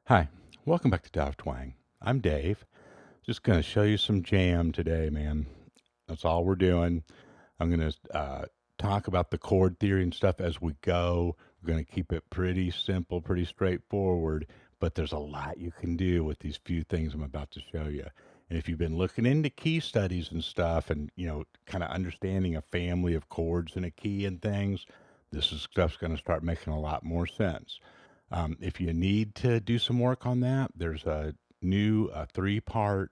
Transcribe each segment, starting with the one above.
Hi, welcome back to Dive Twang. I'm Dave. Just going to show you some jam today, man. That's all we're doing. I'm going to talk about the chord theory and stuff as we go. We're going to keep it pretty simple, pretty straightforward, but there's a lot you can do with these few things I'm about to show you. And if you've been looking into key studies and stuff and, kind of understanding a family of chords in a key and things, this is stuff's going to start making a lot more sense. If you need to do some work on that, there's a new three-part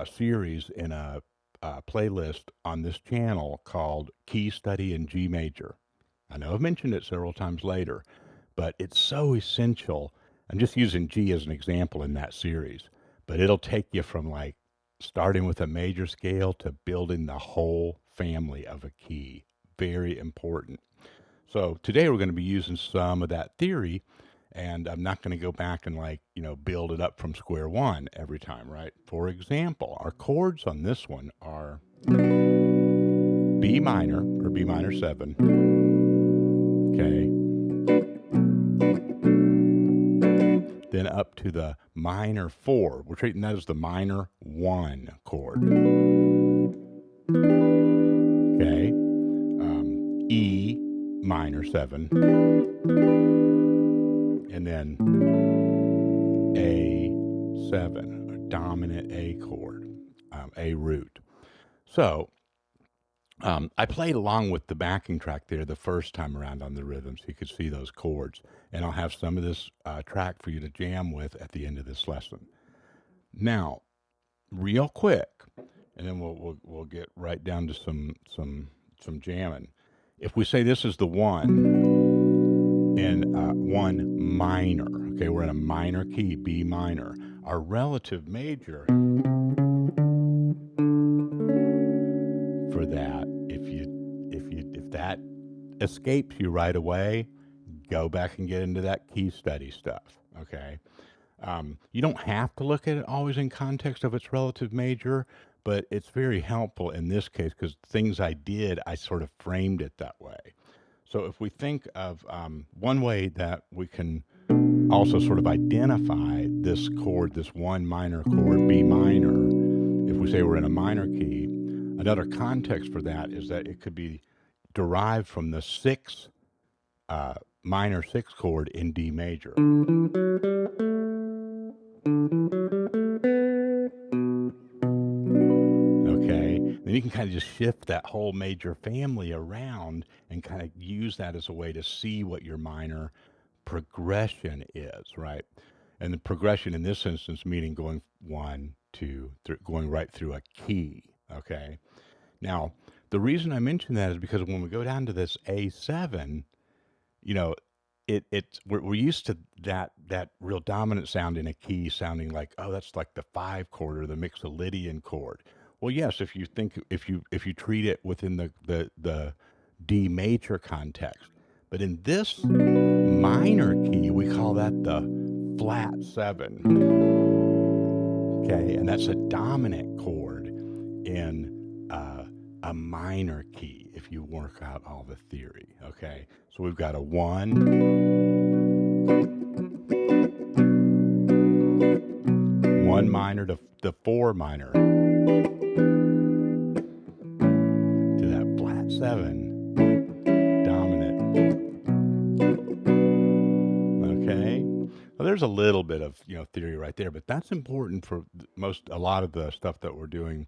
series in a playlist on this channel called Key Study in G Major. I know I've mentioned it several times later, but it's so essential. I'm just using G as an example in that series, but it'll take you from like starting with a major scale to building the whole family of a key. Very important. So today we're going to be using some of that theory, and I'm not going to go back and build it up from square one every time, right? For example, our chords on this one are B minor or B minor 7, okay, then up to the minor 4. We're treating that as the minor 1 chord, okay, E minor 7, and then A7, a dominant A chord, A root. So I played along with the backing track there the first time around on the rhythm so you could see those chords. And I'll have some of this track for you to jam with at the end of this lesson. Now, real quick, and then we'll get right down to some jamming. If we say this is the 1 in 1 minor, okay, we're in a minor key, B minor. Our relative major for that, if that escapes you right away, go back and get into that key study stuff, okay? You don't have to look at it always in context of its relative major, but it's very helpful in this case because things I did, I sort of framed it that way. So if we think of one way that we can also sort of identify this chord, this 1 minor chord, B minor, if we say we're in a minor key, another context for that is that it could be derived from the minor 6 chord in D major. Okay, then you can kind of just shift that whole major family around and kind of use that as a way to see what your minor progression is, right? And the progression in this instance meaning going 1, 2, 3, going right through a key, okay? Now, the reason I mention that is because when we go down to this A7, we're used to that real dominant sound in a key sounding like, oh, that's like the 5 chord or the Mixolydian chord. Well, yes, if you treat it within the D major context, but in this minor key, we call that the flat 7. Okay, and that's a dominant chord in a minor key if you work out all the theory. Okay, so we've got a 1, 1 minor to the 4 minor to that flat 7 dominant. Okay, well, there's a little bit of theory right there, but that's important for a lot of the stuff that we're doing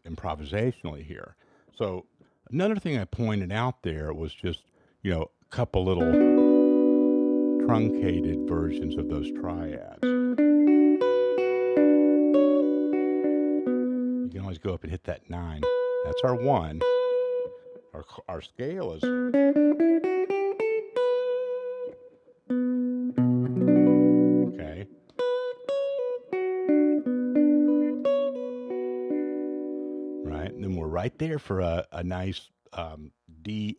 improvisationally here. So another thing I pointed out there was just a couple little truncated versions of those triads. You can always go up and hit that 9. That's our 1. Our scale is okay. Right, and then we're right there for a nice E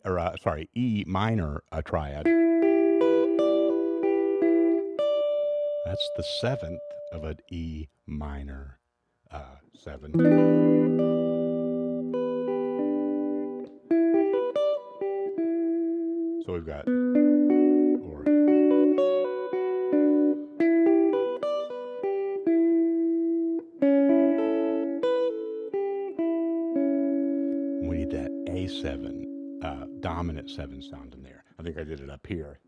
minor triad. That's the 7th of an E minor 7. So we've got we need that A7 dominant 7 sound in there. I think I did it up here.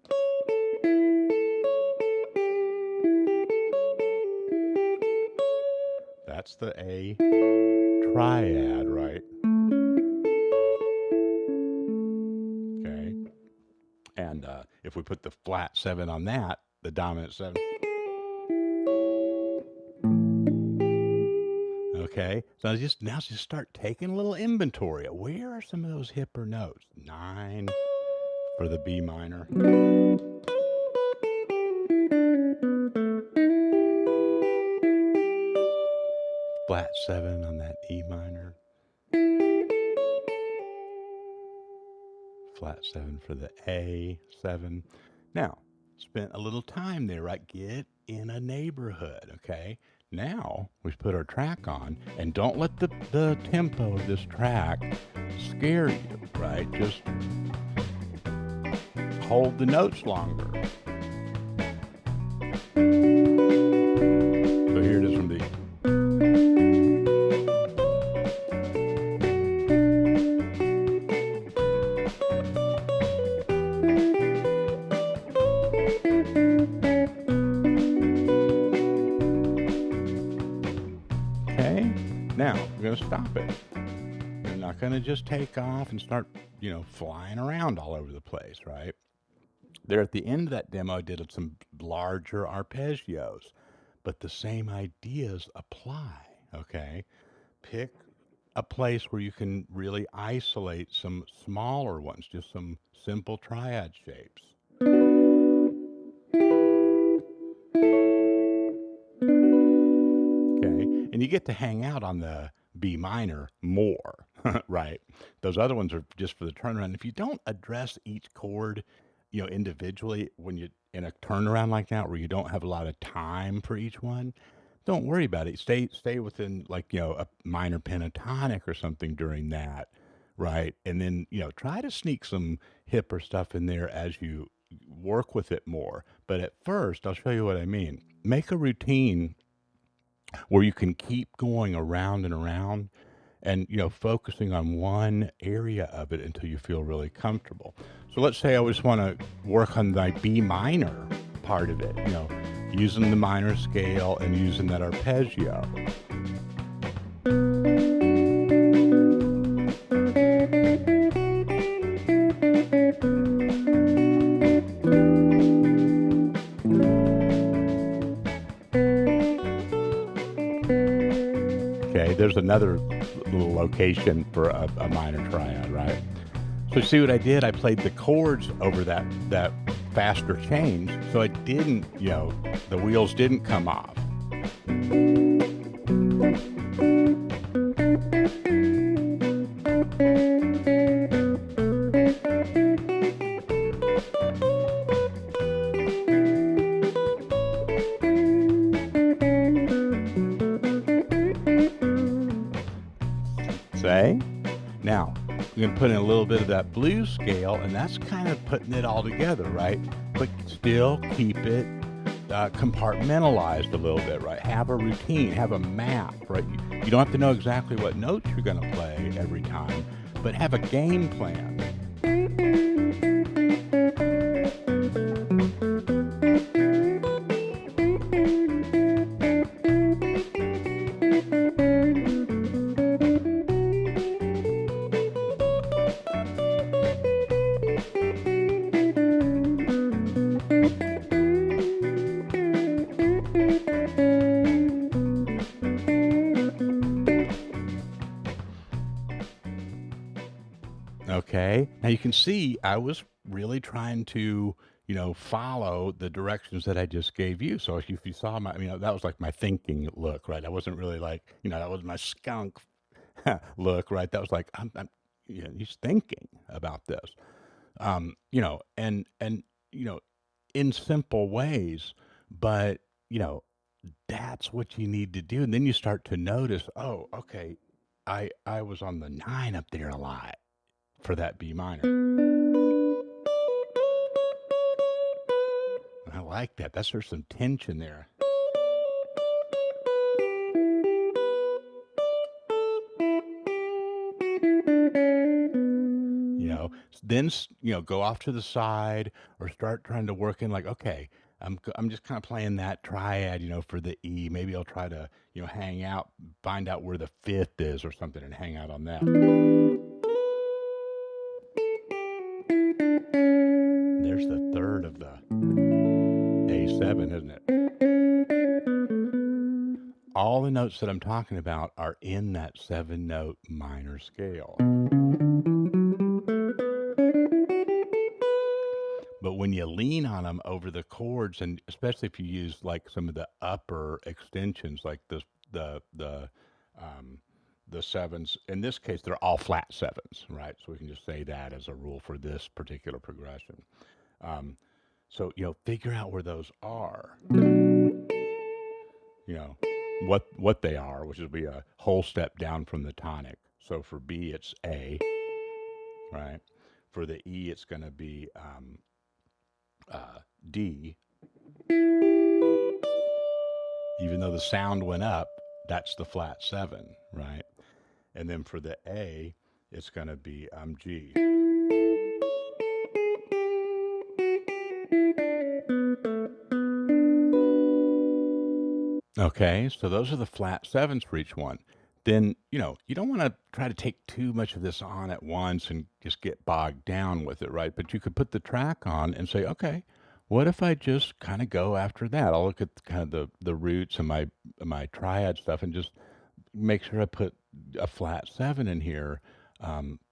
That's the A triad, right? Okay. And if we put the flat 7 on that, the dominant 7. Okay. So now just start taking a little inventory. Where are some of those hipper notes? 9 for the B minor. Flat 7 on that E minor. Flat 7 for the A7. Now, spent a little time there, right? Get in a neighborhood, okay? Now, we put our track on, and don't let the tempo of this track scare you, right? Just hold the notes longer. So here it is from the Now, we're going to stop it. We're not going to just take off and start, flying around all over the place, right? There at the end of that demo, I did some larger arpeggios, but the same ideas apply, okay? Pick a place where you can really isolate some smaller ones, just some simple triad shapes. And you get to hang out on the B minor more, right? Those other ones are just for the turnaround. If you don't address each chord, individually when you're in a turnaround like that where you don't have a lot of time for each one, don't worry about it. Stay within a minor pentatonic or something during that, right? And then, try to sneak some hipper stuff in there as you work with it more. But at first, I'll show you what I mean. Make a routine where you can keep going around and around and, focusing on one area of it until you feel really comfortable. So let's say I just want to work on the B minor part of it, using the minor scale and using that arpeggio. Okay, there's another little location for a minor triad, right? So see what I did? I played the chords over that faster change, so it didn't, the wheels didn't come off. Now, we're going to put in a little bit of that blues scale, and that's kind of putting it all together, right? But still keep it compartmentalized a little bit, right? Have a routine, have a map, right? You don't have to know exactly what notes you're going to play every time, but have a game plan. Okay. Now you can see I was really trying to, follow the directions that I just gave you. So if you saw my, that was like my thinking look, right? I wasn't really like, that was my skunk look, right? That was like, he's thinking about this, and, in simple ways, but, that's what you need to do. And then you start to notice, oh, okay, I was on the 9 up there a lot for that B minor. I like that. There's some tension there. Then go off to the side or start trying to work in like, okay, I'm just kind of playing that triad, for the E. Maybe I'll try to, hang out, find out where the 5th is or something and hang out on that. There's the 3rd of the A7, isn't it? All the notes that I'm talking about are in that 7-note minor scale. But when you lean on them over the chords, and especially if you use like some of the upper extensions, like the sevens, in this case, they're all flat sevens, right? So we can just say that as a rule for this particular progression. So, figure out where those are. What they are, which would be a whole step down from the tonic. So for B, it's A, right? For the E, it's going to be D. Even though the sound went up, that's the flat 7, right? And then for the A, it's going to be G. Okay, so those are the flat 7s for each one. Then, you don't want to try to take too much of this on at once and just get bogged down with it, right? But you could put the track on and say, okay, what if I just kind of go after that? I'll look at kind of the roots and my triad stuff and just make sure I put a flat 7 in here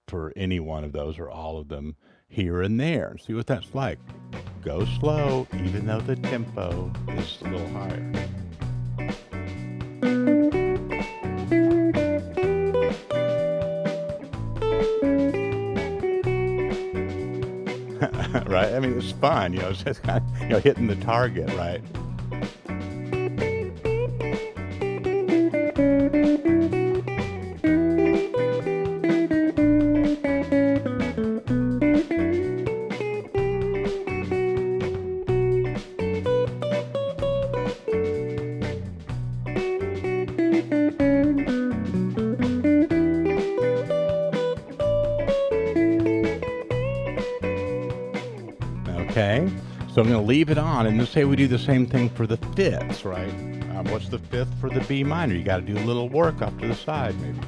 for any one of those or all of them here and there and see what that's like. Go slow, even though the tempo is a little higher. Right? I mean, it's fun, it's just kind of, hitting the target, right? Okay, so I'm going to leave it on, and let's say we do the same thing for the 5ths, right? What's the 5th for the B minor? You got to do a little work off to the side, maybe.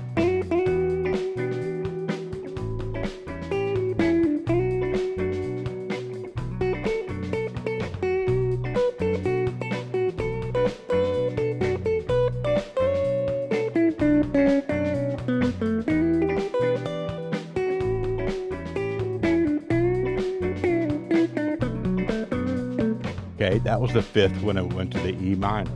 Okay, that was the 5th when it went to the E minor.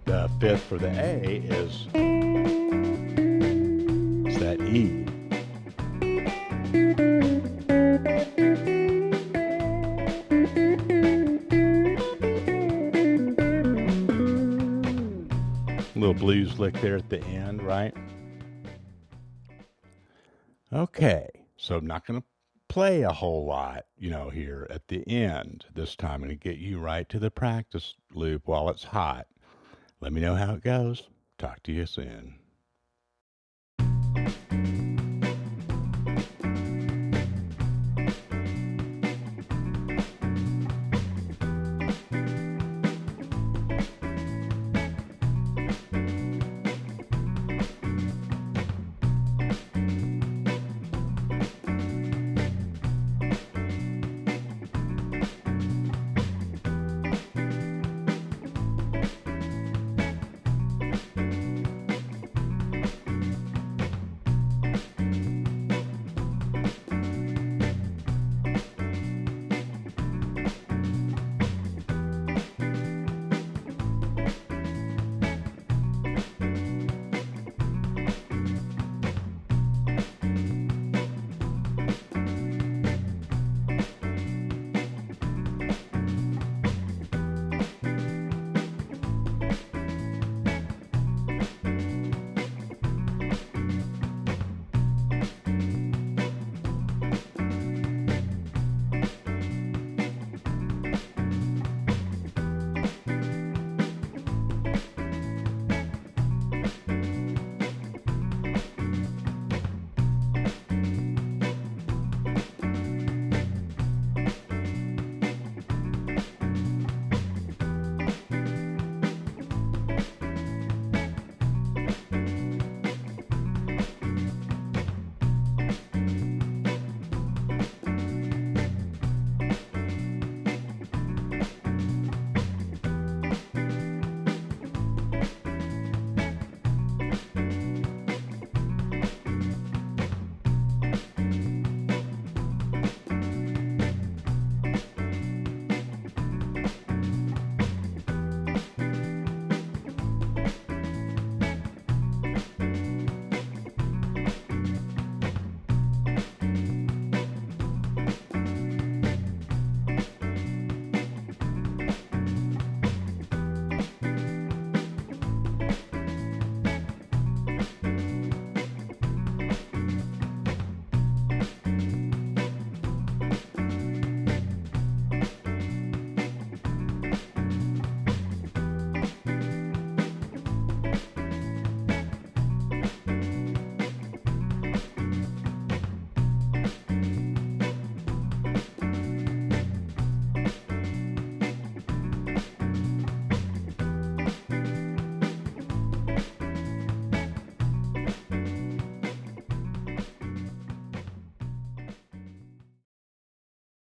The 5th for the A is that E. little blues lick there at the end, right? Okay, so I'm not going to play a whole lot, here at the end. This time I'm going to get you right to the practice loop while it's hot. Let me know how it goes. Talk to you soon.